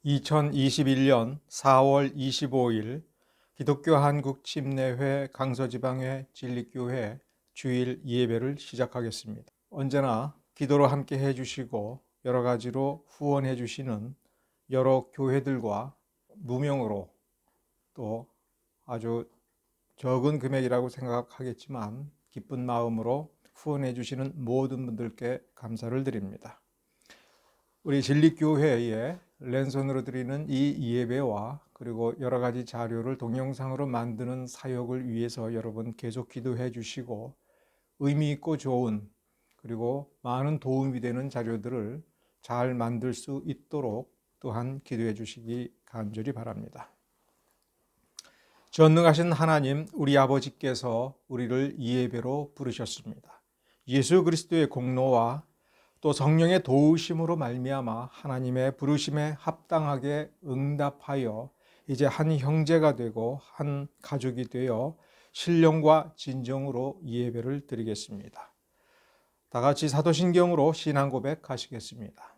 2021년 4월 25일 기독교 한국침례회 강서지방회 진리교회 주일 예배를 시작하겠습니다. 언제나 기도로 함께 해주시고 여러 가지로 후원해 주시는 여러 교회들과 무명으로 또 아주 적은 금액이라고 생각하겠지만 기쁜 마음으로 후원해 주시는 모든 분들께 감사를 드립니다. 우리 진리교회에 랜선으로 드리는 이 예배와 그리고 여러 가지 자료를 동영상으로 만드는 사역을 위해서 여러분 계속 기도해 주시고 의미 있고 좋은 그리고 많은 도움이 되는 자료들을 잘 만들 수 있도록 또한 기도해 주시기 간절히 바랍니다. 전능하신 하나님 우리 아버지께서 우리를 예배로 부르셨습니다. 예수 그리스도의 공로와 또 성령의 도우심으로 말미암아 하나님의 부르심에 합당하게 응답하여 이제 한 형제가 되고 한 가족이 되어 신령과 진정으로 예배를 드리겠습니다. 다 같이 사도신경으로 신앙 고백하시겠습니다.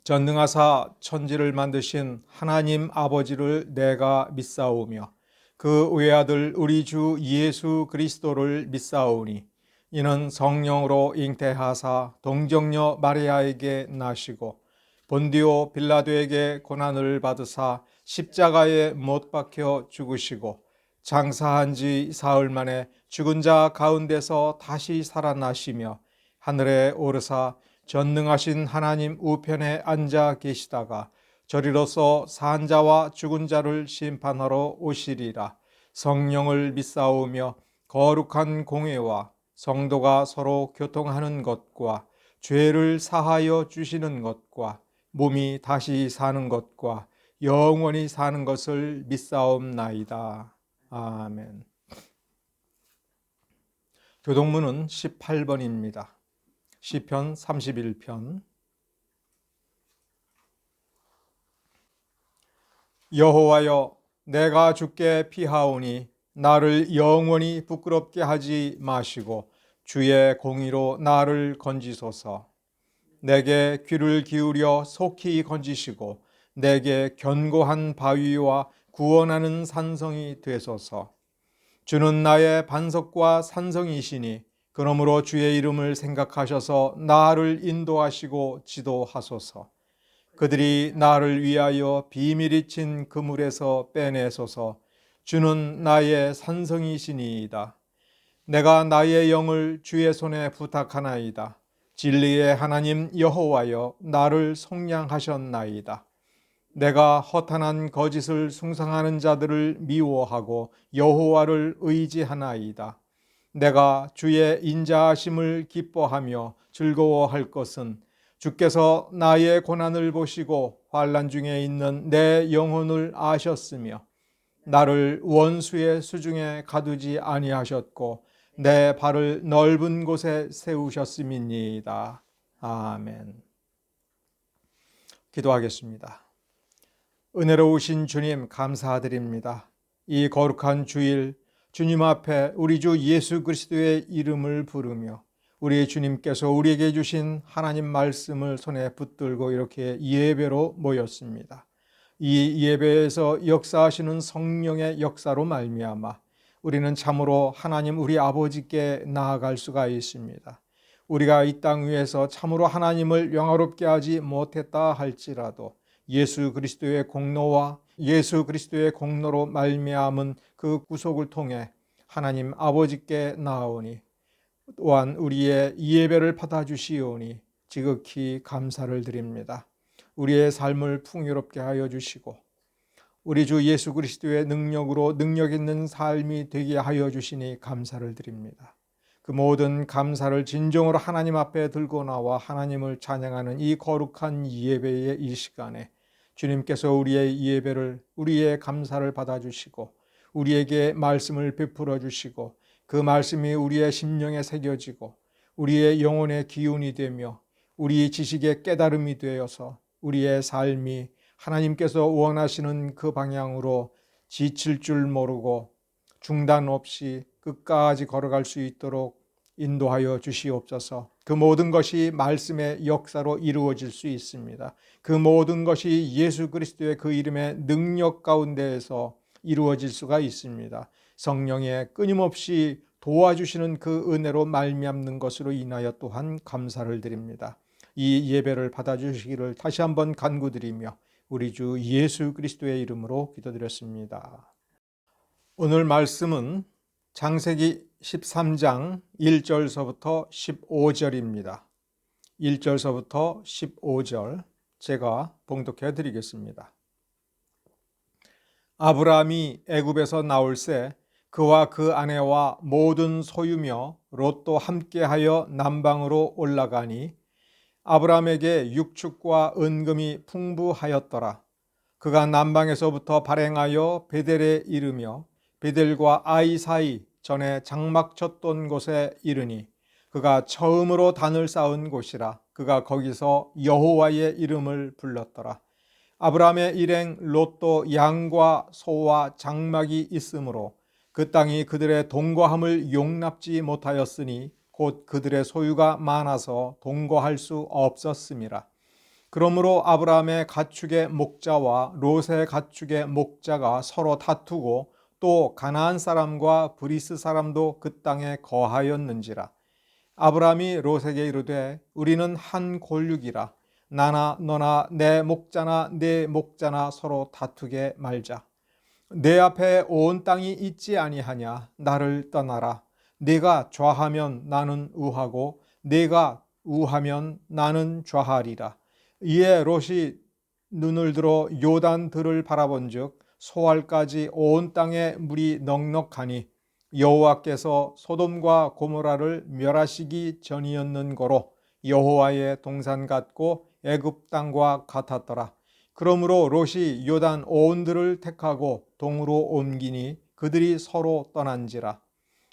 전능하사 천지를 만드신 하나님 아버지를 내가 믿사오며 그 외아들 우리 주 예수 그리스도를 믿사오니 이는 성령으로 잉태하사 동정녀 마리아에게 나시고 본디오 빌라도에게 고난을 받으사 십자가에 못 박혀 죽으시고 장사한 지 사흘 만에 죽은 자 가운데서 다시 살아나시며 하늘에 오르사 전능하신 하나님 우편에 앉아 계시다가 저리로서 산 자와 죽은 자를 심판하러 오시리라. 성령을 믿사오며 거룩한 공회와 성도가 서로 교통하는 것과 죄를 사하여 주시는 것과 몸이 다시 사는 것과 영원히 사는 것을 믿사옵나이다. 아멘. 교동문은 18번입니다. 시편 31편. 여호와여, 내가 주께 피하오니 나를 영원히 부끄럽게 하지 마시고 주의 공의로 나를 건지소서. 내게 귀를 기울여 속히 건지시고 내게 견고한 바위와 구원하는 산성이 되소서. 주는 나의 반석과 산성이시니 그러므로 주의 이름을 생각하셔서 나를 인도하시고 지도하소서. 그들이 나를 위하여 비밀이 친 그물에서 빼내소서. 주는 나의 산성이시니이다. 내가 나의 영을 주의 손에 부탁하나이다. 진리의 하나님 여호와여, 나를 속량하셨나이다. 내가 허탄한 거짓을 숭상하는 자들을 미워하고 여호와를 의지하나이다. 내가 주의 인자하심을 기뻐하며 즐거워할 것은 주께서 나의 고난을 보시고 환난 중에 있는 내 영혼을 아셨으며 나를 원수의 수중에 가두지 아니하셨고 내 발을 넓은 곳에 세우셨음이니이다. 아멘. 기도하겠습니다. 은혜로우신 주님 감사드립니다. 이 거룩한 주일 주님 앞에 우리 주 예수 그리스도의 이름을 부르며 우리 주님께서 우리에게 주신 하나님 말씀을 손에 붙들고 이렇게 예배로 모였습니다. 이 예배에서 역사하시는 성령의 역사로 말미암아 우리는 참으로 하나님 우리 아버지께 나아갈 수가 있습니다. 우리가 이 땅 위에서 참으로 하나님을 영화롭게 하지 못했다 할지라도 예수 그리스도의 공로와 예수 그리스도의 공로로 말미암은 그 구속을 통해 하나님 아버지께 나아오니 또한 우리의 예배를 받아주시오니 지극히 감사를 드립니다. 우리의 삶을 풍요롭게 하여 주시고 우리 주 예수 그리스도의 능력으로 능력 있는 삶이 되게 하여 주시니 감사를 드립니다. 그 모든 감사를 진정으로 하나님 앞에 들고 나와 하나님을 찬양하는 이 거룩한 예배의 이 시간에 주님께서 우리의 예배를 우리의 감사를 받아주시고 우리에게 말씀을 베풀어 주시고 그 말씀이 우리의 심령에 새겨지고 우리의 영혼의 기운이 되며 우리 지식의 깨달음이 되어서 우리의 삶이 하나님께서 원하시는 그 방향으로 지칠 줄 모르고 중단 없이 끝까지 걸어갈 수 있도록 인도하여 주시옵소서. 그 모든 것이 말씀의 역사로 이루어질 수 있습니다. 그 모든 것이 예수 그리스도의 그 이름의 능력 가운데에서 이루어질 수가 있습니다. 성령의 끊임없이 도와주시는 그 은혜로 말미암는 것으로 인하여 또한 감사를 드립니다. 이 예배를 받아주시기를 다시 한번 간구드리며 우리 주 예수 그리스도의 이름으로 기도드렸습니다. 오늘 말씀은 창세기 13장 1절서부터 15절입니다. 1절서부터 15절 제가 봉독해 드리겠습니다. 아브라함이 애굽에서 나올새 그와 그 아내와 모든 소유며 롯도 함께하여 남방으로 올라가니 아브라함에게 육축과 은금이 풍부하였더라. 그가 남방에서부터 발행하여 베델에 이르며 베델과 아이 사이 전에 장막 쳤던 곳에 이르니 그가 처음으로 단을 쌓은 곳이라. 그가 거기서 여호와의 이름을 불렀더라. 아브라함의 일행 롯도 양과 소와 장막이 있으므로 그 땅이 그들의 동거함을 용납지 못하였으니 곧 그들의 소유가 많아서 동거할 수 없었음이라. 그러므로 아브라함의 가축의 목자와 롯의 가축의 목자가 서로 다투고 또 가나안 사람과 브리스 사람도 그 땅에 거하였는지라. 아브라함이 롯에게 이르되 우리는 한 골육이라. 나나 너나 내 목자나 내 목자나 서로 다투게 말자. 내 앞에 온 땅이 있지 아니하냐. 나를 떠나라. 네가 좌하면 나는 우하고 네가 우하면 나는 좌하리라. 이에 롯이 눈을 들어 요단 들을 바라본즉 소알까지 온 땅에 물이 넉넉하니 여호와께서 소돔과 고모라를 멸하시기 전이었는고로 여호와의 동산 같고 애굽 땅과 같았더라. 그러므로 롯이 요단 온 들을 택하고 동으로 옮기니 그들이 서로 떠난지라.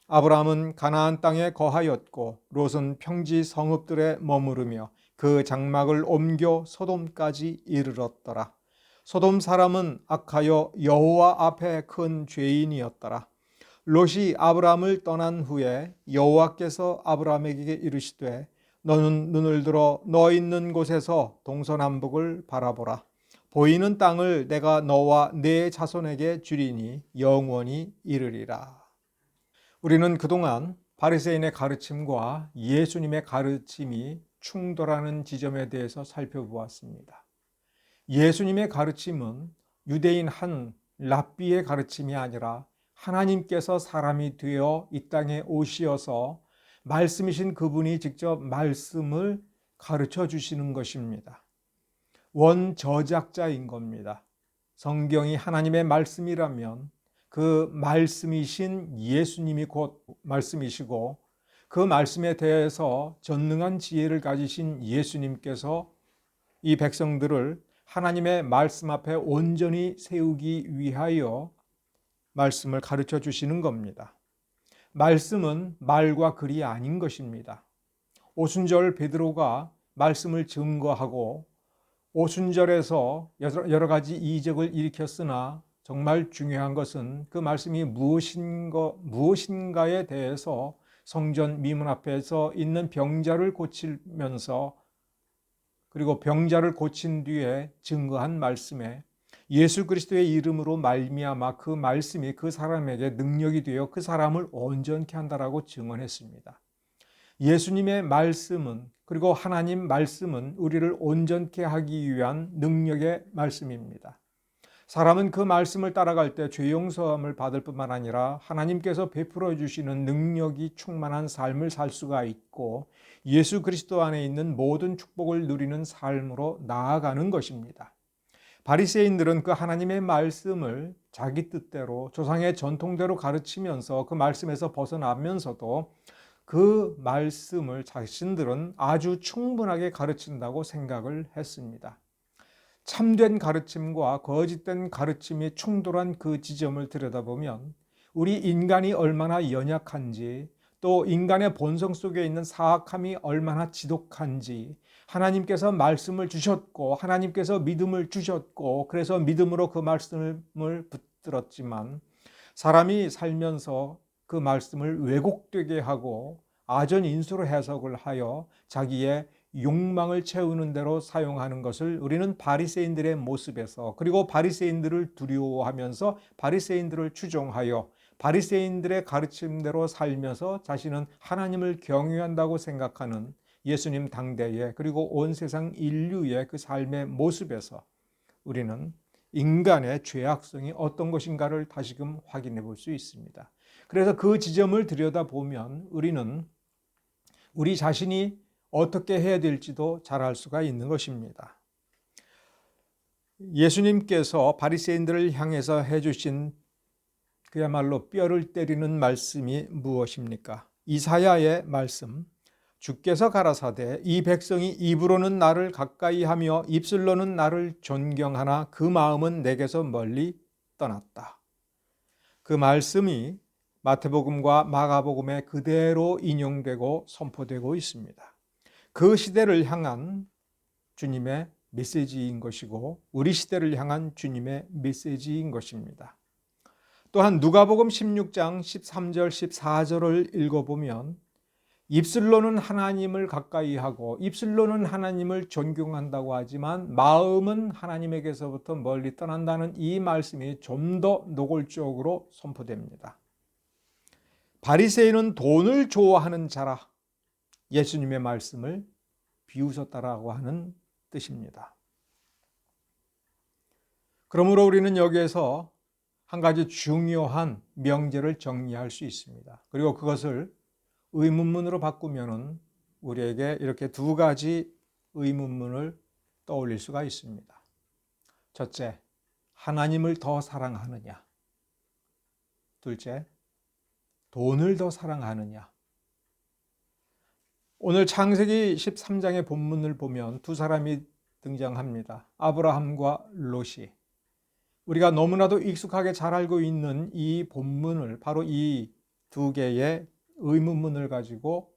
아브라함은 가나안 땅에 거하였고 롯은 평지 성읍들에 머무르며 그 장막을 옮겨 소돔까지 이르렀더라. 소돔 사람은 악하여 여호와 앞에 큰 죄인이었더라. 롯이 아브라함을 떠난 후에 여호와께서 아브라함에게 이르시되 너는 눈을 들어 너 있는 곳에서 동서남북을 바라보라. 보이는 땅을 내가 너와 네 자손에게 주리니 영원히 이르리라. 우리는 그동안 바리새인의 가르침과 예수님의 가르침이 충돌하는 지점에 대해서 살펴보았습니다. 예수님의 가르침은 유대인 한 랍비의 가르침이 아니라 하나님께서 사람이 되어 이 땅에 오시어서 말씀이신 그분이 직접 말씀을 가르쳐 주시는 것입니다. 원저작자인 겁니다. 성경이 하나님의 말씀이라면 그 말씀이신 예수님이 곧 말씀이시고 그 말씀에 대해서 전능한 지혜를 가지신 예수님께서 이 백성들을 하나님의 말씀 앞에 온전히 세우기 위하여 말씀을 가르쳐 주시는 겁니다. 말씀은 말과 글이 아닌 것입니다. 오순절 베드로가 말씀을 증거하고 오순절에서 여러 가지 이적을 일으켰으나 정말 중요한 것은 그 말씀이 무엇인가에 대해서 성전 미문 앞에서 있는 병자를 고치면서 그리고 병자를 고친 뒤에 증거한 말씀에 예수 그리스도의 이름으로 말미암아 그 말씀이 그 사람에게 능력이 되어 그 사람을 온전케 한다라고 증언했습니다. 예수님의 말씀은 그리고 하나님 말씀은 우리를 온전케 하기 위한 능력의 말씀입니다. 사람은 그 말씀을 따라갈 때 죄 용서함을 받을 뿐만 아니라 하나님께서 베풀어 주시는 능력이 충만한 삶을 살 수가 있고 예수 그리스도 안에 있는 모든 축복을 누리는 삶으로 나아가는 것입니다. 바리새인들은 그 하나님의 말씀을 자기 뜻대로 조상의 전통대로 가르치면서 그 말씀에서 벗어나면서도 그 말씀을 자신들은 아주 충분하게 가르친다고 생각을 했습니다. 참된 가르침과 거짓된 가르침이 충돌한 그 지점을 들여다보면 우리 인간이 얼마나 연약한지 또 인간의 본성 속에 있는 사악함이 얼마나 지독한지 하나님께서 말씀을 주셨고 하나님께서 믿음을 주셨고 그래서 믿음으로 그 말씀을 붙들었지만 사람이 살면서 그 말씀을 왜곡되게 하고 아전인수로 해석을 하여 자기의 욕망을 채우는 대로 사용하는 것을 우리는 바리새인들의 모습에서, 그리고 바리새인들을 두려워하면서 바리새인들을 추종하여 바리새인들의 가르침대로 살면서 자신은 하나님을 경외한다고 생각하는 예수님 당대의, 그리고 온 세상 인류의 그 삶의 모습에서 우리는 인간의 죄악성이 어떤 것인가를 다시금 확인해 볼 수 있습니다. 그래서 그 지점을 들여다보면 우리는 우리 자신이 어떻게 해야 될지도 잘 알 수가 있는 것입니다. 예수님께서 바리새인들을 향해서 해주신 그야말로 뼈를 때리는 말씀이 무엇입니까? 이사야의 말씀, 주께서 가라사대 이 백성이 입으로는 나를 가까이 하며 입술로는 나를 존경하나 그 마음은 내게서 멀리 떠났다. 그 말씀이 마태복음과 마가복음에 그대로 인용되고 선포되고 있습니다. 그 시대를 향한 주님의 메시지인 것이고 우리 시대를 향한 주님의 메시지인 것입니다. 또한 누가복음 16장 13절 14절을 읽어보면 입술로는 하나님을 가까이 하고 입술로는 하나님을 존경한다고 하지만 마음은 하나님에게서부터 멀리 떠난다는 이 말씀이 좀 더 노골적으로 선포됩니다. 바리새인은 돈을 좋아하는 자라 예수님의 말씀을 비웃었다라고 하는 뜻입니다. 그러므로 우리는 여기에서 한 가지 중요한 명제를 정리할 수 있습니다. 그리고 그것을 의문문으로 바꾸면은 우리에게 이렇게 두 가지 의문문을 떠올릴 수가 있습니다. 첫째, 하나님을 더 사랑하느냐? 둘째, 돈을 더 사랑하느냐? 오늘 창세기 13장의 본문을 보면 두 사람이 등장합니다. 아브라함과 롯이. 우리가 너무나도 익숙하게 잘 알고 있는 이 본문을 바로 이 두 개의 의문문을 가지고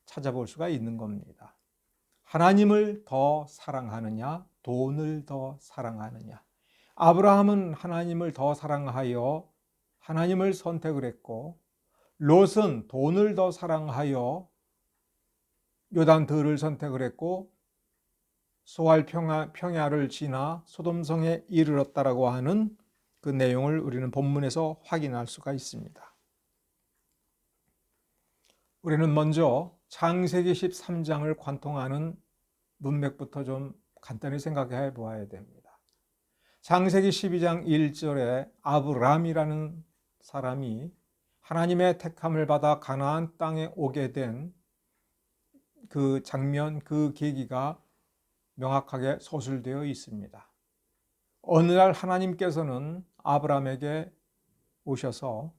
찾아볼 수가 있는 겁니다. 하나님을 더 사랑하느냐, 돈을 더 사랑하느냐. 아브라함은 하나님을 더 사랑하여 하나님을 선택을 했고, 롯은 돈을 더 사랑하여 요단들을 선택을 했고, 소알 평야를 지나 소돔성에 이르렀다라고 하는 그 내용을 우리는 본문에서 확인할 수가 있습니다. 우리는 먼저 창세기 13장을 관통하는 문맥부터 좀 간단히 생각해 보아야 됩니다. 창세기 12장 1절에 아브람이라는 사람이 하나님의 택함을 받아 가나안 땅에 오게 된 그 장면, 그 계기가 명확하게 서술되어 있습니다. 어느 날 하나님께서는 아브람에게 오셔서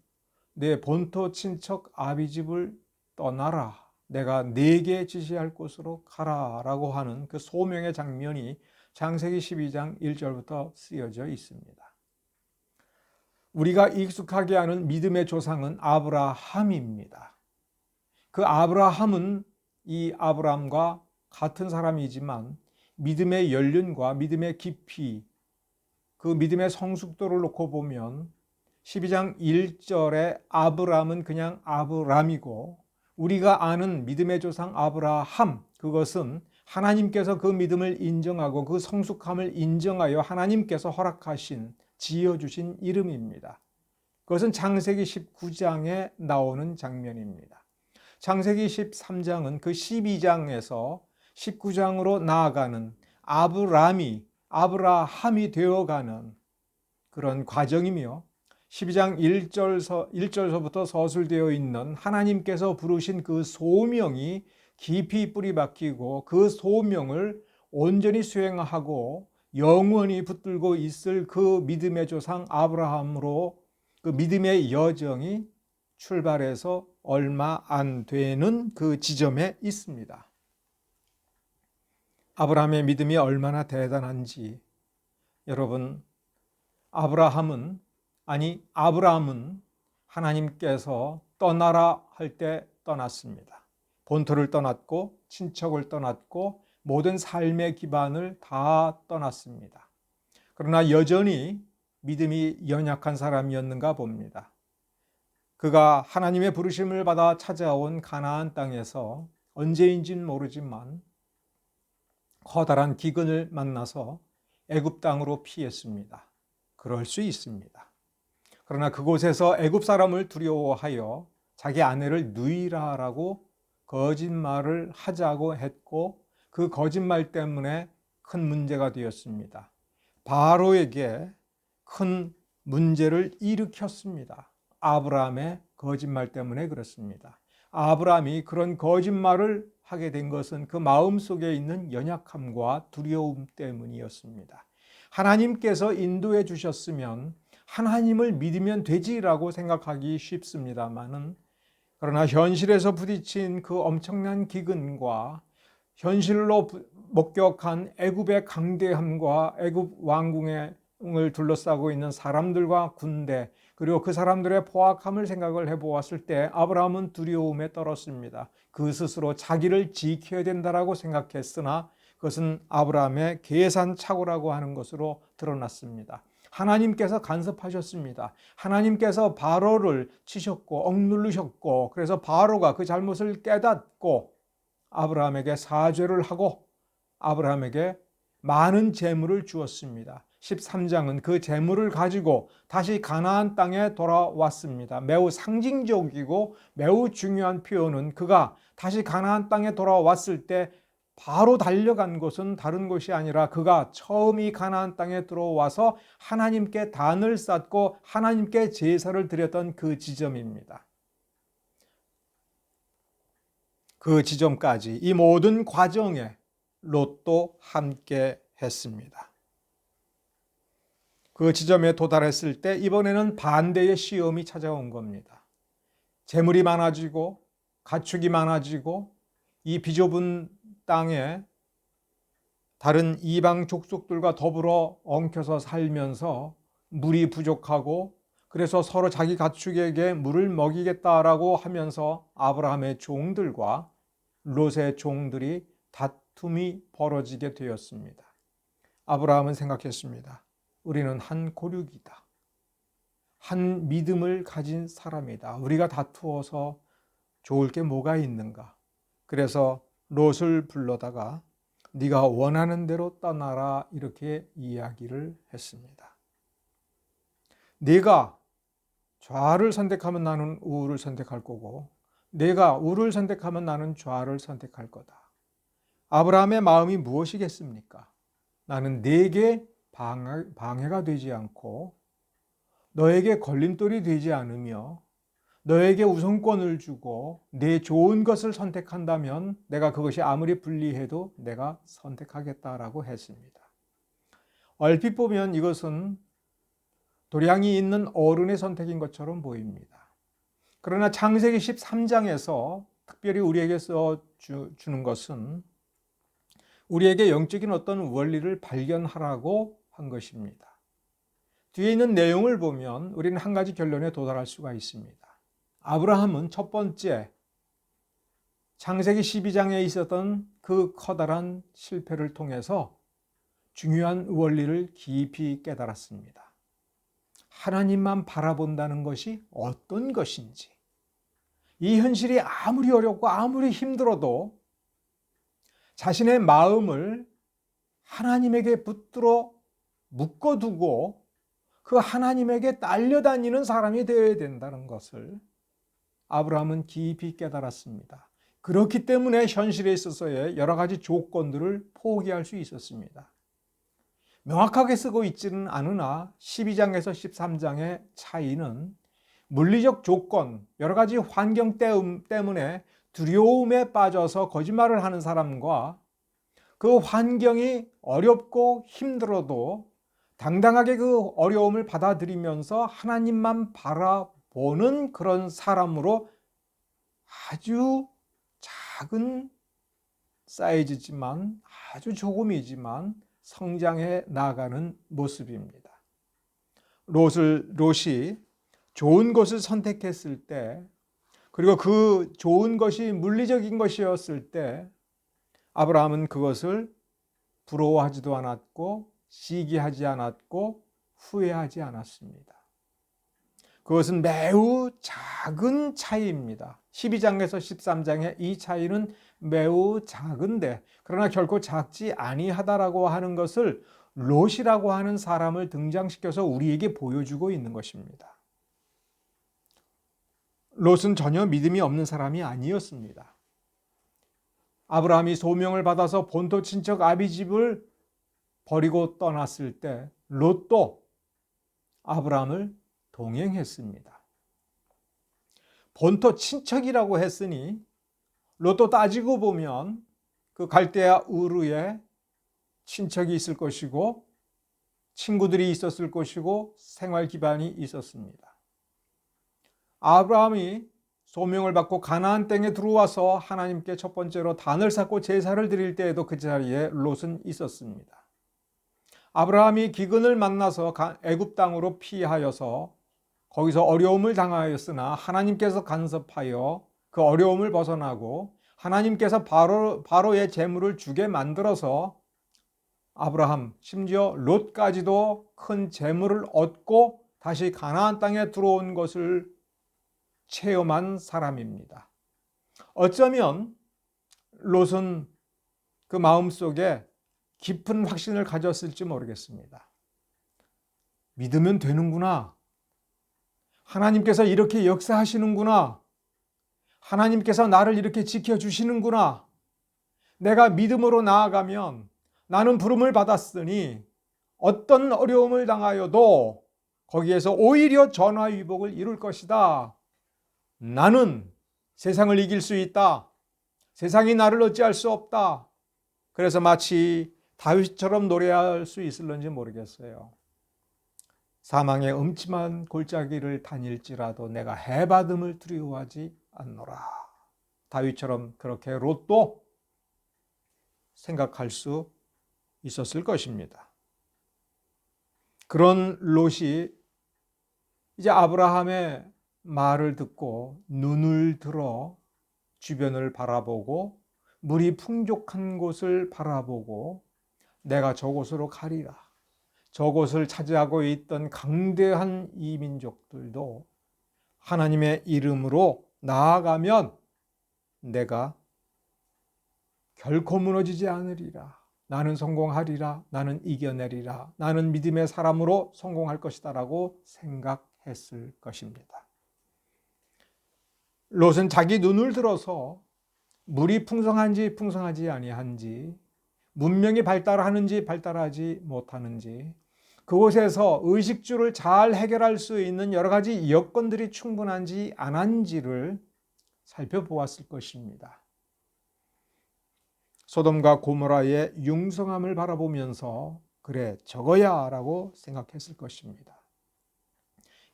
내 본토 친척 아비집을 떠나라, 내가 네게 지시할 곳으로 가라 라고 하는 그 소명의 장면이 창세기 12장 1절부터 쓰여져 있습니다. 우리가 익숙하게 아는 믿음의 조상은 아브라함입니다. 그 아브라함은 이 아브람과 같은 사람이지만 믿음의 연륜과 믿음의 깊이, 그 믿음의 성숙도를 놓고 보면 12장 1절에 아브람은 그냥 아브람이고 우리가 아는 믿음의 조상 아브라함, 그것은 하나님께서 그 믿음을 인정하고 그 성숙함을 인정하여 하나님께서 허락하신, 지어주신 이름입니다. 그것은 창세기 19장에 나오는 장면입니다. 창세기 13장은 그 12장에서 19장으로 나아가는 아브라함이 되어가는 그런 과정이며 12장 1절서부터 서술되어 있는 하나님께서 부르신 그 소명이 깊이 뿌리 박히고 그 소명을 온전히 수행하고 영원히 붙들고 있을 그 믿음의 조상 아브라함으로 그 믿음의 여정이 출발해서 얼마 안 되는 그 지점에 있습니다. 아브라함의 믿음이 얼마나 대단한지 여러분, 아브라함은 하나님께서 떠나라 할 때 떠났습니다. 본토를 떠났고 친척을 떠났고 모든 삶의 기반을 다 떠났습니다. 그러나 여전히 믿음이 연약한 사람이었는가 봅니다. 그가 하나님의 부르심을 받아 찾아온 가나안 땅에서 언제인지는 모르지만 커다란 기근을 만나서 애굽 땅으로 피했습니다. 그럴 수 있습니다. 그러나 그곳에서 애굽 사람을 두려워하여 자기 아내를 누이라라고 거짓말을 하자고 했고 그 거짓말 때문에 큰 문제가 되었습니다. 바로에게 큰 문제를 일으켰습니다. 아브라함의 거짓말 때문에 그렇습니다. 아브라함이 그런 거짓말을 하게 된 것은 그 마음속에 있는 연약함과 두려움 때문이었습니다. 하나님께서 인도해 주셨으면 하나님을 믿으면 되지라고 생각하기 쉽습니다만은, 그러나 현실에서 부딪힌 그 엄청난 기근과 현실로 목격한 애굽의 강대함과 애굽 왕궁을 둘러싸고 있는 사람들과 군대, 그리고 그 사람들의 포악함을 생각을 해보았을 때 아브라함은 두려움에 떨었습니다. 그 스스로 자기를 지켜야 된다라고 생각했으나 그것은 아브라함의 계산착오라고 하는 것으로 드러났습니다. 하나님께서 간섭하셨습니다. 하나님께서 바로를 치셨고 억누르셨고, 그래서 바로가 그 잘못을 깨닫고 아브라함에게 사죄를 하고 아브라함에게 많은 재물을 주었습니다. 13장은 그 재물을 가지고 다시 가나안 땅에 돌아왔습니다. 매우 상징적이고 매우 중요한 표현은, 그가 다시 가나안 땅에 돌아왔을 때 바로 달려간 곳은 다른 곳이 아니라 그가 처음 이 가나안 땅에 들어와서 하나님께 단을 쌓고 하나님께 제사를 드렸던 그 지점입니다. 그 지점까지 이 모든 과정에 롯도 함께 했습니다. 그 지점에 도달했을 때 이번에는 반대의 시험이 찾아온 겁니다. 재물이 많아지고 가축이 많아지고 이 비좁은 땅에 다른 이방 족속들과 더불어 엉켜서 살면서 물이 부족하고, 그래서 서로 자기 가축에게 물을 먹이겠다라고 하면서 아브라함의 종들과 롯의 종들이 다툼이 벌어지게 되었습니다. 아브라함은 생각했습니다. 우리는 한 고륙이다. 한 믿음을 가진 사람이다. 우리가 다투어서 좋을 게 뭐가 있는가. 그래서 롯을 불러다가 네가 원하는 대로 떠나라 이렇게 이야기를 했습니다. 네가 좌를 선택하면 나는 우를 선택할 거고 네가 우를 선택하면 나는 좌를 선택할 거다. 아브라함의 마음이 무엇이겠습니까? 나는 네게 방해가 되지 않고 너에게 걸림돌이 되지 않으며 너에게 우선권을 주고 네 좋은 것을 선택한다면 내가 그것이 아무리 불리해도 내가 선택하겠다라고 했습니다. 얼핏 보면 이것은 도량이 있는 어른의 선택인 것처럼 보입니다. 그러나 창세기 13장에서 특별히 우리에게 써주는 것은 우리에게 영적인 어떤 원리를 발견하라고 한 것입니다. 뒤에 있는 내용을 보면 우리는 한 가지 결론에 도달할 수가 있습니다. 아브라함은 첫 번째 창세기 12장에 있었던 그 커다란 실패를 통해서 중요한 원리를 깊이 깨달았습니다. 하나님만 바라본다는 것이 어떤 것인지, 이 현실이 아무리 어렵고 아무리 힘들어도 자신의 마음을 하나님에게 붙들어 묶어두고 그 하나님에게 딸려다니는 사람이 되어야 된다는 것을 아브라함은 깊이 깨달았습니다. 그렇기 때문에 현실에 있어서의 여러 가지 조건들을 포기할 수 있었습니다. 명확하게 쓰고 있지는 않으나 12장에서 13장의 차이는 물리적 조건, 여러 가지 환경 때문에 두려움에 빠져서 거짓말을 하는 사람과 그 환경이 어렵고 힘들어도 당당하게 그 어려움을 받아들이면서 하나님만 바라보는 그런 사람으로 아주 작은 사이즈지만 아주 조금이지만 성장해 나가는 모습입니다. 롯이 좋은 것을 선택했을 때, 그리고 그 좋은 것이 물리적인 것이었을 때 아브라함은 그것을 부러워하지도 않았고 시기하지 않았고 후회하지 않았습니다. 그것은 매우 작은 차이입니다. 12장에서 13장의 이 차이는 매우 작은데, 그러나 결코 작지 아니하다라고 하는 것을 롯이라고 하는 사람을 등장시켜서 우리에게 보여주고 있는 것입니다. 롯은 전혀 믿음이 없는 사람이 아니었습니다. 아브라함이 소명을 받아서 본토 친척 아비집을 버리고 떠났을 때 롯도 아브라함을 동행했습니다. 본토 친척이라고 했으니 롯도 따지고 보면 그 갈대아 우르에 친척이 있을 것이고 친구들이 있었을 것이고 생활 기반이 있었습니다. 아브라함이 소명을 받고 가나안 땅에 들어와서 하나님께 첫 번째로 단을 쌓고 제사를 드릴 때에도 그 자리에 롯은 있었습니다. 아브라함이 기근을 만나서 애굽 땅으로 피하여서 거기서 어려움을 당하였으나 하나님께서 간섭하여 그 어려움을 벗어나고 하나님께서 바로의 재물을 주게 만들어서 아브라함, 심지어 롯까지도 큰 재물을 얻고 다시 가나안 땅에 들어온 것을 체험한 사람입니다. 어쩌면 롯은 그 마음속에 깊은 확신을 가졌을지 모르겠습니다. 믿으면 되는구나. 하나님께서 이렇게 역사하시는구나. 하나님께서 나를 이렇게 지켜주시는구나. 내가 믿음으로 나아가면 나는 부름을 받았으니 어떤 어려움을 당하여도 거기에서 오히려 전화위복을 이룰 것이다. 나는 세상을 이길 수 있다. 세상이 나를 어찌할 수 없다. 그래서 마치 다윗처럼 노래할 수 있을런지 모르겠어요. 사망의 음침한 골짜기를 다닐지라도 내가 해받음을 두려워하지 않노라. 다윗처럼 그렇게 롯도 생각할 수 있었을 것입니다. 그런 롯이 이제 아브라함의 말을 듣고 눈을 들어 주변을 바라보고 물이 풍족한 곳을 바라보고 내가 저곳으로 가리라. 저곳을 차지하고 있던 강대한 이민족들도 하나님의 이름으로 나아가면 내가 결코 무너지지 않으리라. 나는 성공하리라. 나는 이겨내리라. 나는 믿음의 사람으로 성공할 것이다 라고 생각했을 것입니다. 롯은 자기 눈을 들어서 물이 풍성한지 풍성하지 아니한지, 문명이 발달하는지 발달하지 못하는지, 그곳에서 의식주를 잘 해결할 수 있는 여러 가지 여건들이 충분한지 안 한지를 살펴보았을 것입니다. 소돔과 고모라의 융성함을 바라보면서 그래 저거야 라고 생각했을 것입니다.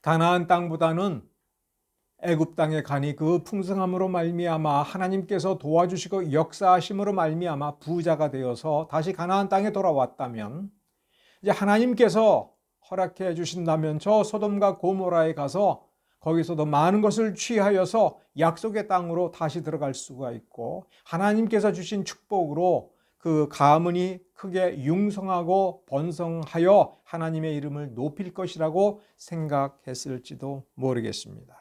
가나안 땅보다는 애굽 땅에 가니 그 풍성함으로 말미암아 하나님께서 도와주시고 역사하심으로 말미암아 부자가 되어서 다시 가나안 땅에 돌아왔다면, 이제 하나님께서 허락해 주신다면 저 소돔과 고모라에 가서 거기서도 많은 것을 취하여서 약속의 땅으로 다시 들어갈 수가 있고, 하나님께서 주신 축복으로 그 가문이 크게 융성하고 번성하여 하나님의 이름을 높일 것이라고 생각했을지도 모르겠습니다.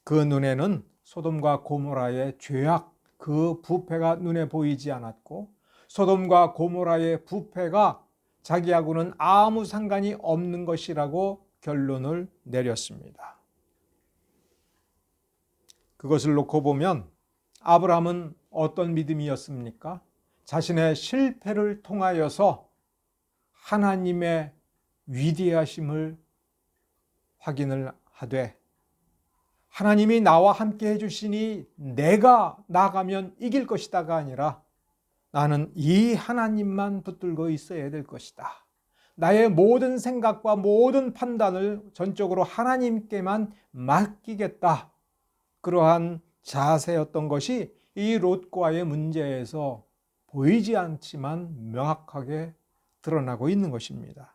그 눈에는 소돔과 고모라의 죄악, 그 부패가 눈에 보이지 않았고, 소돔과 고모라의 부패가 자기하고는 아무 상관이 없는 것이라고 결론을 내렸습니다. 그것을 놓고 보면 아브라함은 어떤 믿음이었습니까? 자신의 실패를 통하여서 하나님의 위대하심을 확인을 하되, 하나님이 나와 함께 해주시니 내가 나가면 이길 것이다가 아니라 나는 이 하나님만 붙들고 있어야 될 것이다. 나의 모든 생각과 모든 판단을 전적으로 하나님께만 맡기겠다. 그러한 자세였던 것이 이 롯과의 문제에서 보이지 않지만 명확하게 드러나고 있는 것입니다.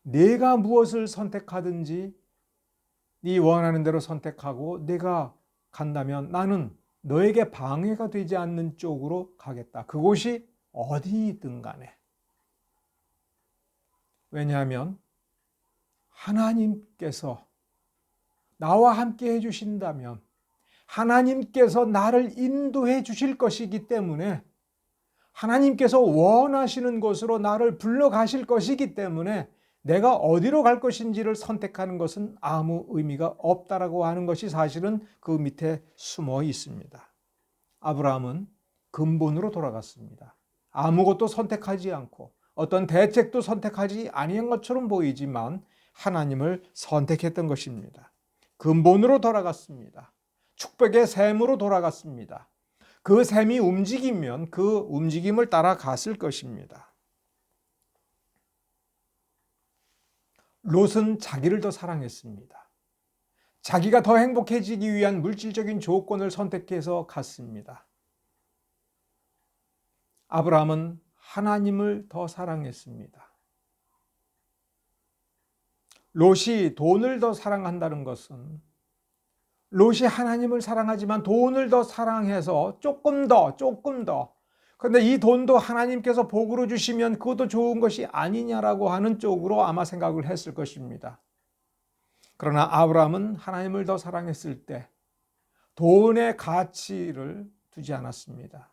내가 무엇을 선택하든지 네 원하는 대로 선택하고 내가 간다면 나는 너에게 방해가 되지 않는 쪽으로 가겠다. 그곳이 어디든 간에. 왜냐하면 하나님께서 나와 함께 해주신다면 하나님께서 나를 인도해 주실 것이기 때문에, 하나님께서 원하시는 곳으로 나를 불러가실 것이기 때문에 내가 어디로 갈 것인지를 선택하는 것은 아무 의미가 없다라고 하는 것이 사실은 그 밑에 숨어 있습니다. 아브라함은 근본으로 돌아갔습니다. 아무것도 선택하지 않고 어떤 대책도 선택하지 아니한 것처럼 보이지만 하나님을 선택했던 것입니다. 근본으로 돌아갔습니다. 축복의 샘으로 돌아갔습니다. 그 샘이 움직이면 그 움직임을 따라갔을 것입니다. 롯은 자기를 더 사랑했습니다. 자기가 더 행복해지기 위한 물질적인 조건을 선택해서 갔습니다. 아브라함은 하나님을 더 사랑했습니다. 롯이 돈을 더 사랑한다는 것은, 롯이 하나님을 사랑하지만 돈을 더 사랑해서 조금 더 그런데 이 돈도 하나님께서 복으로 주시면 그것도 좋은 것이 아니냐라고 하는 쪽으로 아마 생각을 했을 것입니다. 그러나 아브라함은 하나님을 더 사랑했을 때 돈의 가치를 두지 않았습니다.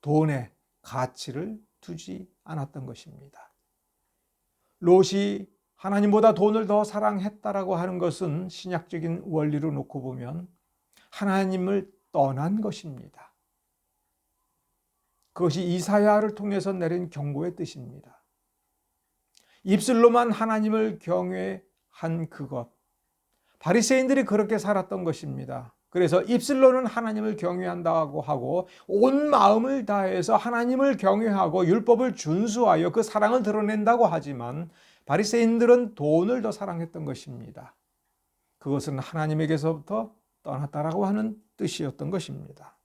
돈의 가치를 두지 않았던 것입니다. 롯이 하나님보다 돈을 더 사랑했다라고 하는 것은 신약적인 원리로 놓고 보면 하나님을 떠난 것입니다. 그것이 이사야를 통해서 내린 경고의 뜻입니다. 입술로만 하나님을 경외한 그것, 바리새인들이 그렇게 살았던 것입니다. 그래서 입술로는 하나님을 경외한다고 하고 온 마음을 다해서 하나님을 경외하고 율법을 준수하여 그 사랑을 드러낸다고 하지만 바리새인들은 돈을 더 사랑했던 것입니다. 그것은 하나님에게서부터 떠났다라고 하는 뜻이었던 것입니다.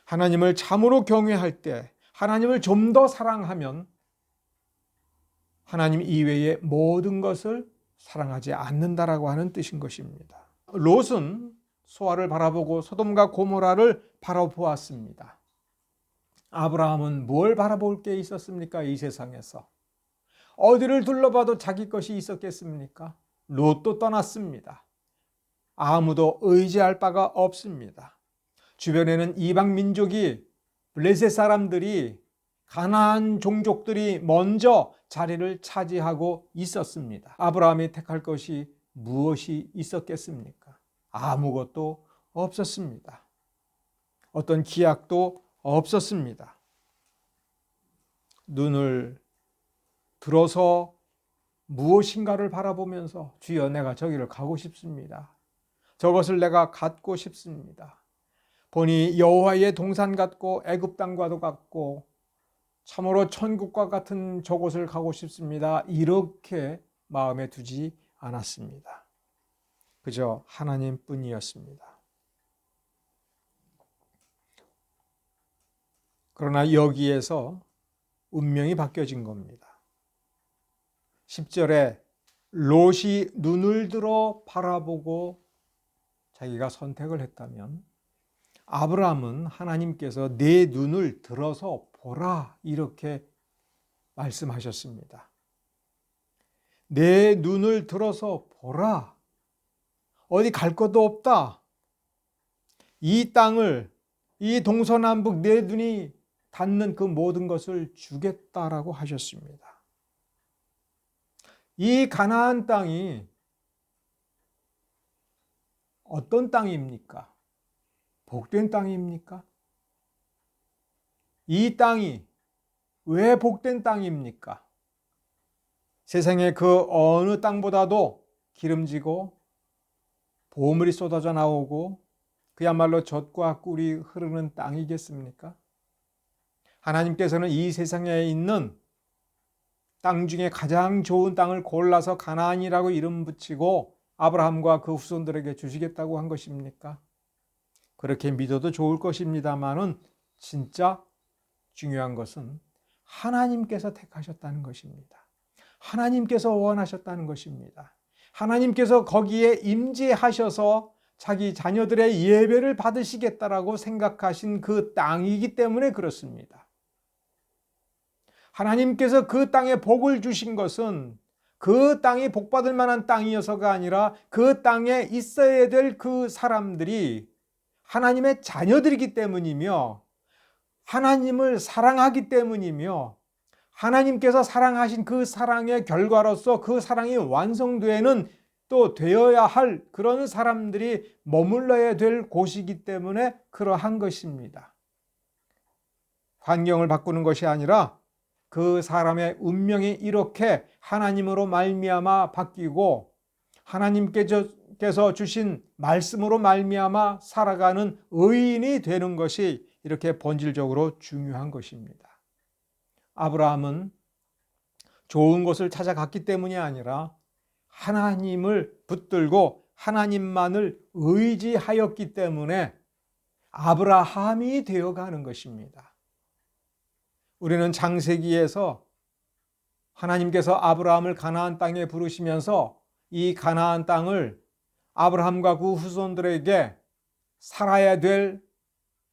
하나님을 참으로 경외할 때, 하나님을 좀 더 사랑하면 하나님 이외의 모든 것을 사랑하지 않는다라고 하는 뜻인 것입니다. 롯은 소아를 바라보고 소돔과 고모라를 바라보았습니다. 아브라함은 뭘 바라볼 게 있었습니까? 이 세상에서 어디를 둘러봐도 자기 것이 있었겠습니까? 롯도 떠났습니다. 아무도 의지할 바가 없습니다. 주변에는 이방 민족이, 블레셋 사람들이, 가나안 종족들이 먼저 자리를 차지하고 있었습니다. 아브라함이 택할 것이 무엇이 있었겠습니까? 아무것도 없었습니다. 어떤 기약도 없었습니다. 눈을 들어서 무엇인가를 바라보면서 주여 내가 저기를 가고 싶습니다. 저것을 내가 갖고 싶습니다. 보니 여호와의 동산 같고 애굽 땅과도 같고 참으로 천국과 같은 저곳을 가고 싶습니다. 이렇게 마음에 두지 않았습니다. 그저 하나님뿐이었습니다. 그러나 여기에서 운명이 바뀌어진 겁니다. 10절에 롯이 눈을 들어 바라보고 자기가 선택을 했다면 아브라함은 하나님께서 내 눈을 들어서 보라 이렇게 말씀하셨습니다. 내 눈을 들어서 보라. 어디 갈 것도 없다. 이 땅을, 이 동서남북 내 눈이 닿는 그 모든 것을 주겠다라고 하셨습니다. 이 가나안 땅이 어떤 땅입니까? 복된 땅입니까? 이 땅이 왜 복된 땅입니까? 세상의 그 어느 땅보다도 기름지고 보물이 쏟아져 나오고 그야말로 젖과 꿀이 흐르는 땅이겠습니까? 하나님께서는 이 세상에 있는 땅 중에 가장 좋은 땅을 골라서 가나안이라고 이름 붙이고 아브라함과 그 후손들에게 주시겠다고 한 것입니까? 그렇게 믿어도 좋을 것입니다만은 진짜 중요한 것은 하나님께서 택하셨다는 것입니다. 하나님께서 원하셨다는 것입니다. 하나님께서 거기에 임재하셔서 자기 자녀들의 예배를 받으시겠다라고 생각하신 그 땅이기 때문에 그렇습니다. 하나님께서 그 땅에 복을 주신 것은 그 땅이 복받을 만한 땅이어서가 아니라 그 땅에 있어야 될 그 사람들이 하나님의 자녀들이기 때문이며 하나님을 사랑하기 때문이며 하나님께서 사랑하신 그 사랑의 결과로서 그 사랑이 완성되는 또 되어야 할 그런 사람들이 머물러야 될 곳이기 때문에 그러한 것입니다. 환경을 바꾸는 것이 아니라 그 사람의 운명이 이렇게 하나님으로 말미암아 바뀌고 하나님께서 주신 말씀으로 말미암아 살아가는 의인이 되는 것이 이렇게 본질적으로 중요한 것입니다. 아브라함은 좋은 곳을 찾아갔기 때문이 아니라 하나님을 붙들고 하나님만을 의지하였기 때문에 아브라함이 되어가는 것입니다. 우리는 창세기에서 하나님께서 아브라함을 가나안 땅에 부르시면서 이 가나안 땅을 아브라함과 그 후손들에게 살아야 될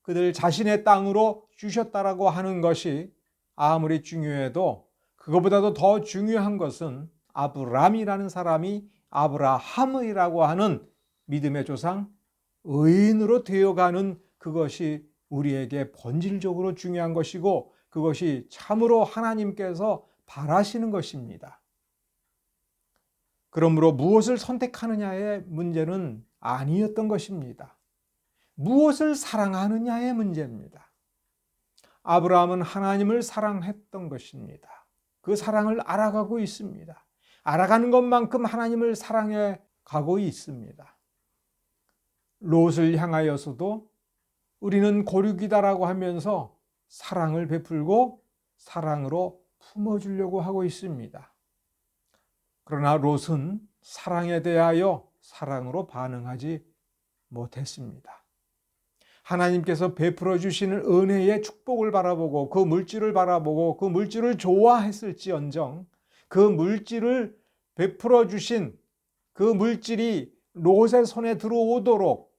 그들 자신의 땅으로 주셨다라고 하는 것이 아무리 중요해도 그것보다도 더 중요한 것은 아브람이라는 사람이 아브라함이라고 하는 믿음의 조상 의인으로 되어가는 그것이 우리에게 본질적으로 중요한 것이고 그것이 참으로 하나님께서 바라시는 것입니다. 그러므로 무엇을 선택하느냐의 문제는 아니었던 것입니다. 무엇을 사랑하느냐의 문제입니다. 아브라함은 하나님을 사랑했던 것입니다. 그 사랑을 알아가고 있습니다. 알아가는 것만큼 하나님을 사랑해 가고 있습니다. 롯을 향하여서도 우리는 고륙이다라고 하면서 사랑을 베풀고 사랑으로 품어주려고 하고 있습니다. 그러나 롯은 사랑에 대하여 사랑으로 반응하지 못했습니다. 하나님께서 베풀어 주시는 은혜의 축복을 바라보고 그 물질을 바라보고 그 물질을 좋아했을지언정 그 물질을 베풀어 주신 그 물질이 롯의 손에 들어오도록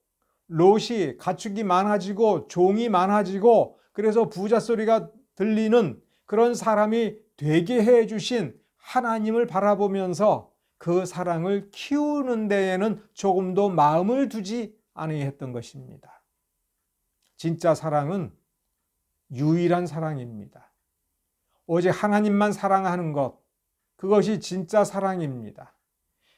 롯이 가축이 많아지고 종이 많아지고 그래서 부자 소리가 들리는 그런 사람이 되게 해 주신 하나님을 바라보면서 그 사랑을 키우는 데에는 조금도 마음을 두지 아니했던 것입니다. 진짜 사랑은 유일한 사랑입니다. 오직 하나님만 사랑하는 것, 그것이 진짜 사랑입니다.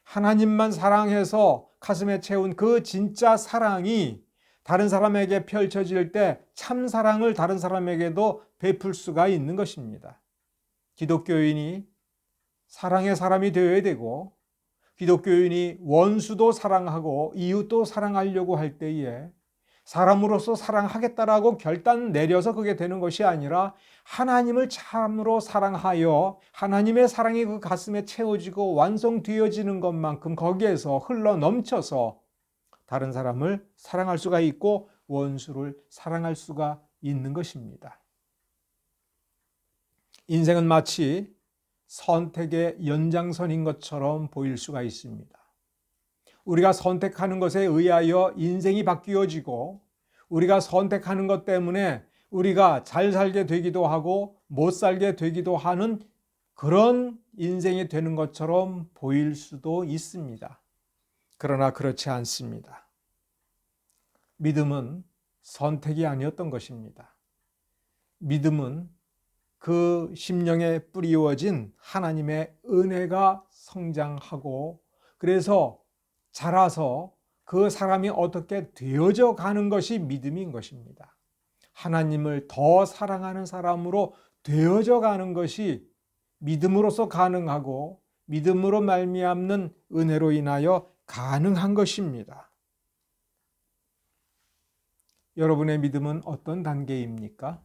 하나님만 사랑해서 가슴에 채운 그 진짜 사랑이 다른 사람에게 펼쳐질 때 참 사랑을 다른 사람에게도 베풀 수가 있는 것입니다. 기독교인이 사랑의 사람이 되어야 되고 기독교인이 원수도 사랑하고 이웃도 사랑하려고 할 때에 사람으로서 사랑하겠다라고 결단 내려서 그게 되는 것이 아니라 하나님을 참으로 사랑하여 하나님의 사랑이 그 가슴에 채워지고 완성되어지는 것만큼 거기에서 흘러 넘쳐서 다른 사람을 사랑할 수가 있고 원수를 사랑할 수가 있는 것입니다. 인생은 마치 선택의 연장선인 것처럼 보일 수가 있습니다. 우리가 선택하는 것에 의하여 인생이 바뀌어지고 우리가 선택하는 것 때문에 우리가 잘 살게 되기도 하고 못 살게 되기도 하는 그런 인생이 되는 것처럼 보일 수도 있습니다. 그러나 그렇지 않습니다. 믿음은 선택이 아니었던 것입니다. 믿음은 그 심령에 뿌리워진 하나님의 은혜가 성장하고 그래서 자라서 그 사람이 어떻게 되어져 가는 것이 믿음인 것입니다. 하나님을 더 사랑하는 사람으로 되어져 가는 것이 믿음으로서 가능하고 믿음으로 말미암는 은혜로 인하여 가능한 것입니다. 여러분의 믿음은 어떤 단계입니까?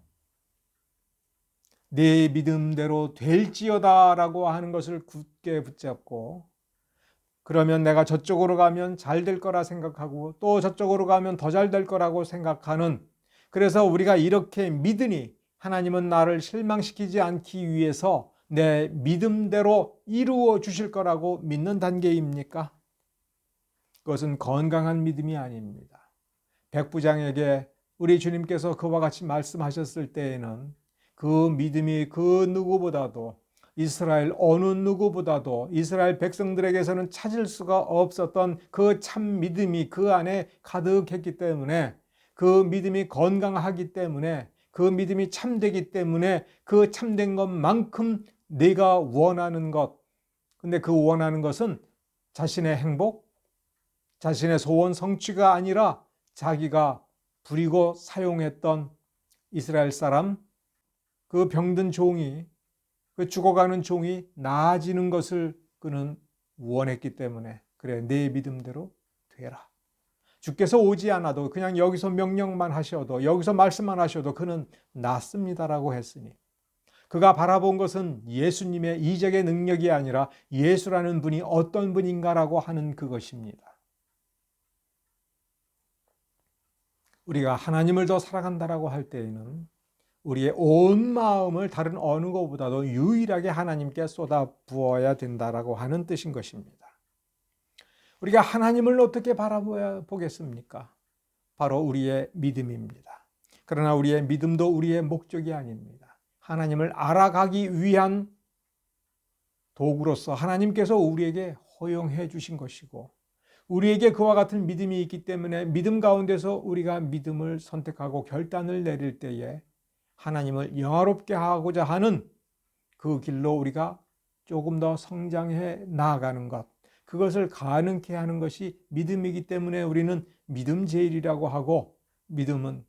내 믿음대로 될지어다 라고 하는 것을 굳게 붙잡고 그러면 내가 저쪽으로 가면 잘 될 거라 생각하고 또 저쪽으로 가면 더 잘 될 거라고 생각하는 그래서 우리가 이렇게 믿으니 하나님은 나를 실망시키지 않기 위해서 내 믿음대로 이루어 주실 거라고 믿는 단계입니까? 그것은 건강한 믿음이 아닙니다. 백부장에게 우리 주님께서 그와 같이 말씀하셨을 때에는 그 믿음이 그 누구보다도 이스라엘 어느 누구보다도 이스라엘 백성들에게서는 찾을 수가 없었던 그 참 믿음이 그 안에 가득했기 때문에, 그 믿음이 건강하기 때문에, 그 믿음이 참되기 때문에 그 참된 것만큼 내가 원하는 것, 근데 그 원하는 것은 자신의 행복, 자신의 소원 성취가 아니라 자기가 부리고 사용했던 이스라엘 사람, 그 병든 종이, 그 죽어가는 종이 나아지는 것을 그는 원했기 때문에, 그래, 내 믿음대로 되라. 주께서 오지 않아도 그냥 여기서 명령만 하셔도, 여기서 말씀만 하셔도 그는 낫습니다라고 했으니, 그가 바라본 것은 예수님의 이적의 능력이 아니라 예수라는 분이 어떤 분인가라고 하는 그것입니다. 우리가 하나님을 더 사랑한다라고 할 때에는 우리의 온 마음을 다른 어느 것보다도 유일하게 하나님께 쏟아 부어야 된다라고 하는 뜻인 것입니다. 우리가 하나님을 어떻게 바라보겠습니까? 바로 우리의 믿음입니다. 그러나 우리의 믿음도 우리의 목적이 아닙니다. 하나님을 알아가기 위한 도구로서 하나님께서 우리에게 허용해 주신 것이고, 우리에게 그와 같은 믿음이 있기 때문에 믿음 가운데서 우리가 믿음을 선택하고 결단을 내릴 때에 하나님을 영화롭게 하고자 하는 그 길로 우리가 조금 더 성장해 나아가는 것, 그것을 가능케 하는 것이 믿음이기 때문에 우리는 믿음 제일이라고 하고, 믿음은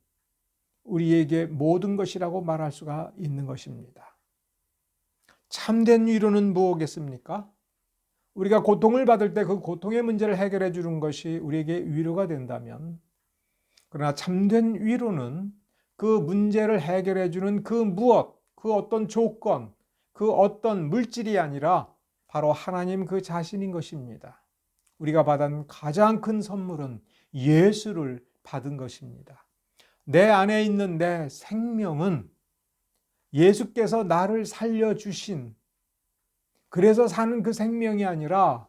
우리에게 모든 것이라고 말할 수가 있는 것입니다. 참된 위로는 무엇이겠습니까? 우리가 고통을 받을 때 그 고통의 문제를 해결해 주는 것이 우리에게 위로가 된다면, 그러나 참된 위로는 그 문제를 해결해 주는 그 무엇, 그 어떤 조건, 그 어떤 물질이 아니라 바로 하나님 그 자신인 것입니다. 우리가 받은 가장 큰 선물은 예수를 받은 것입니다. 내 안에 있는 내 생명은 예수께서 나를 살려주신, 그래서 사는 그 생명이 아니라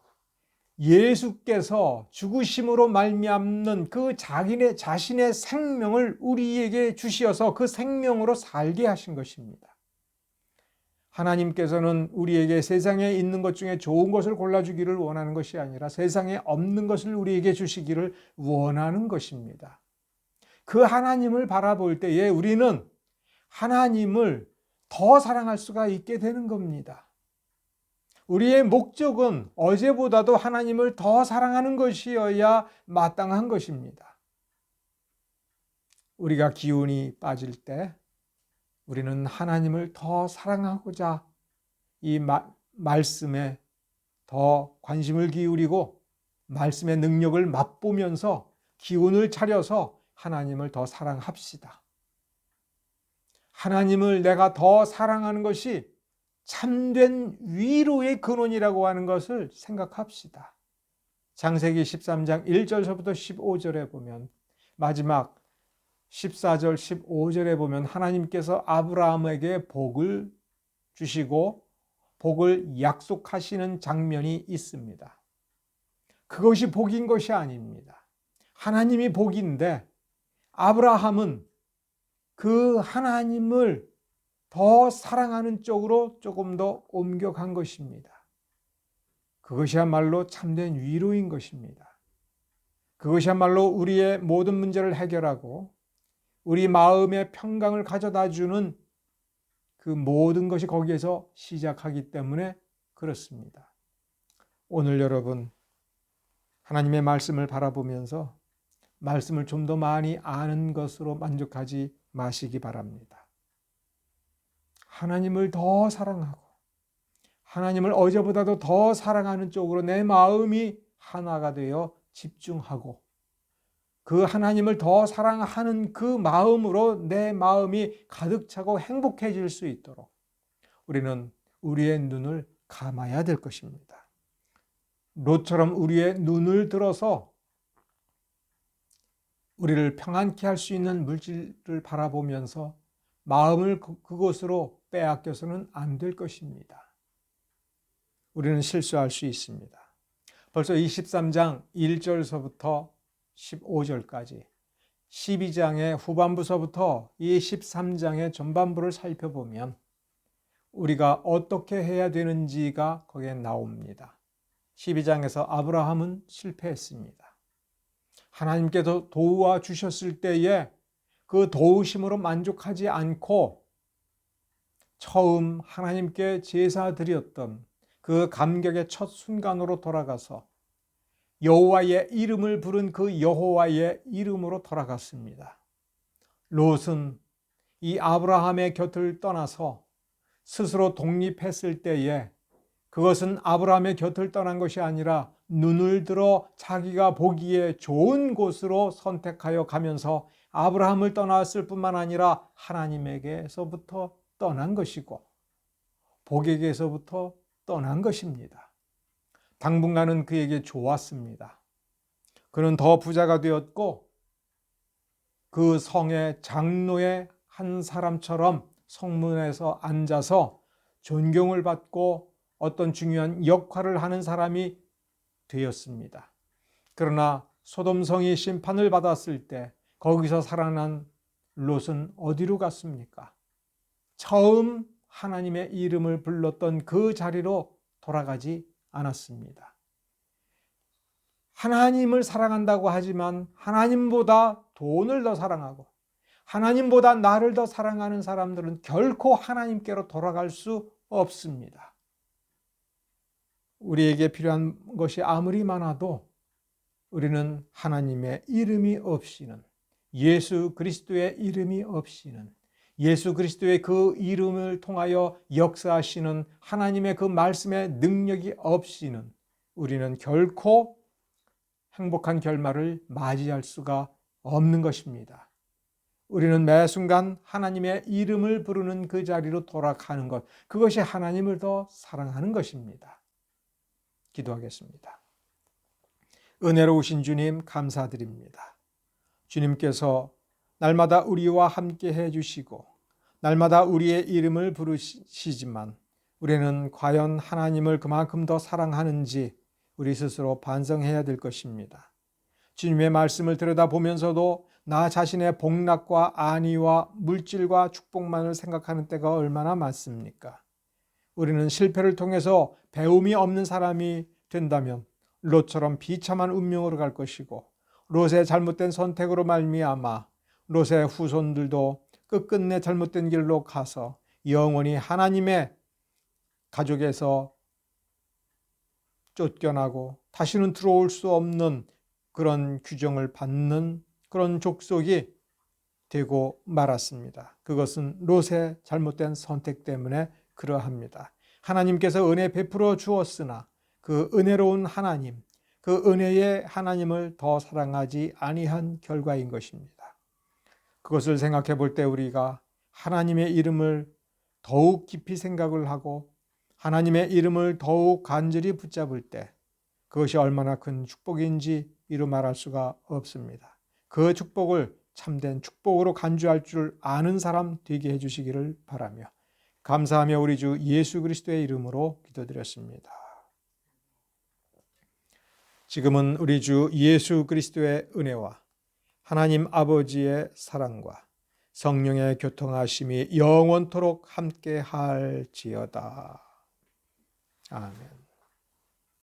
예수께서 죽으심으로 말미암는 그 자신의 생명을 우리에게 주시어서 그 생명으로 살게 하신 것입니다. 하나님께서는 우리에게 세상에 있는 것 중에 좋은 것을 골라주기를 원하는 것이 아니라 세상에 없는 것을 우리에게 주시기를 원하는 것입니다. 그 하나님을 바라볼 때에 우리는 하나님을 더 사랑할 수가 있게 되는 겁니다. 우리의 목적은 어제보다도 하나님을 더 사랑하는 것이어야 마땅한 것입니다. 우리가 기운이 빠질 때 우리는 하나님을 더 사랑하고자 이 말씀에 더 관심을 기울이고 말씀의 능력을 맛보면서 기운을 차려서 하나님을 더 사랑합시다. 하나님을 내가 더 사랑하는 것이 참된 위로의 근원이라고 하는 것을 생각합시다. 창세기 13장 1절서부터 15절에 보면, 마지막 14절 15절에 보면 하나님께서 아브라함에게 복을 주시고 복을 약속하시는 장면이 있습니다. 그것이 복인 것이 아닙니다. 하나님이 복인데 아브라함은 그 하나님을 더 사랑하는 쪽으로 조금 더 옮겨간 것입니다. 그것이야말로 참된 위로인 것입니다. 그것이야말로 우리의 모든 문제를 해결하고 우리 마음의 평강을 가져다 주는 그 모든 것이 거기에서 시작하기 때문에 그렇습니다. 오늘 여러분, 하나님의 말씀을 바라보면서 말씀을 좀 더 많이 아는 것으로 만족하지 마시기 바랍니다. 하나님을 더 사랑하고 하나님을 어제보다도 더 사랑하는 쪽으로 내 마음이 하나가 되어 집중하고 그 하나님을 더 사랑하는 그 마음으로 내 마음이 가득 차고 행복해질 수 있도록 우리는 우리의 눈을 감아야 될 것입니다. 롯처럼 우리의 눈을 들어서 우리를 평안케 할 수 있는 물질을 바라보면서 마음을 그곳으로 빼앗겨서는 안 될 것입니다. 우리는 실수할 수 있습니다. 벌써 23장 1절서부터 15절까지 12장의 후반부서부터 이 13장의 전반부를 살펴보면 우리가 어떻게 해야 되는지가 거기에 나옵니다. 12장에서 아브라함은 실패했습니다. 하나님께서 도와주셨을 때에 그 도우심으로 만족하지 않고 처음 하나님께 제사 드렸던 그 감격의 첫 순간으로 돌아가서 여호와의 이름을 부른 그 여호와의 이름으로 돌아갔습니다. 롯은 이 아브라함의 곁을 떠나서 스스로 독립했을 때에 그것은 아브라함의 곁을 떠난 것이 아니라 눈을 들어 자기가 보기에 좋은 곳으로 선택하여 가면서 아브라함을 떠났을 뿐만 아니라 하나님에게서부터 떠난 것이고 복에게서부터 떠난 것입니다. 당분간은 그에게 좋았습니다. 그는 더 부자가 되었고 그 성의 장로의 한 사람처럼 성문에서 앉아서 존경을 받고 어떤 중요한 역할을 하는 사람이 되었습니다. 그러나 소돔성이 심판을 받았을 때 거기서 살아난 롯은 어디로 갔습니까? 처음 하나님의 이름을 불렀던 그 자리로 돌아가지 않았습니다. 하나님을 사랑한다고 하지만 하나님보다 돈을 더 사랑하고 하나님보다 나를 더 사랑하는 사람들은 결코 하나님께로 돌아갈 수 없습니다. 우리에게 필요한 것이 아무리 많아도 우리는 하나님의 이름이 없이는, 예수 그리스도의 이름이 없이는, 예수 그리스도의 그 이름을 통하여 역사하시는 하나님의 그 말씀의 능력이 없이는 우리는 결코 행복한 결말을 맞이할 수가 없는 것입니다. 우리는 매 순간 하나님의 이름을 부르는 그 자리로 돌아가는 것, 그것이 하나님을 더 사랑하는 것입니다. 기도하겠습니다. 은혜로우신 주님 감사드립니다. 주님께서 날마다 우리와 함께 해주시고 날마다 우리의 이름을 부르시지만 우리는 과연 하나님을 그만큼 더 사랑하는지 우리 스스로 반성해야 될 것입니다. 주님의 말씀을 들여다보면서도 나 자신의 복락과 안위와 물질과 축복만을 생각하는 때가 얼마나 많습니까? 우리는 실패를 통해서 배움이 없는 사람이 된다면 롯처럼 비참한 운명으로 갈 것이고 롯의 잘못된 선택으로 말미암아 롯의 후손들도 끝끝내 잘못된 길로 가서 영원히 하나님의 가족에서 쫓겨나고 다시는 들어올 수 없는 그런 규정을 받는 그런 족속이 되고 말았습니다. 그것은 롯의 잘못된 선택 때문에 그러합니다. 하나님께서 은혜 베풀어 주었으나 그 은혜로운 하나님, 그 은혜의 하나님을 더 사랑하지 아니한 결과인 것입니다. 그것을 생각해 볼 때 우리가 하나님의 이름을 더욱 깊이 생각을 하고 하나님의 이름을 더욱 간절히 붙잡을 때 그것이 얼마나 큰 축복인지 이루 말할 수가 없습니다. 그 축복을 참된 축복으로 간주할 줄 아는 사람 되게 해주시기를 바라며 감사하며 우리 주 예수 그리스도의 이름으로 기도드렸습니다. 지금은 우리 주 예수 그리스도의 은혜와 하나님 아버지의 사랑과 성령의 교통하심이 영원토록 함께 할지어다. 아멘.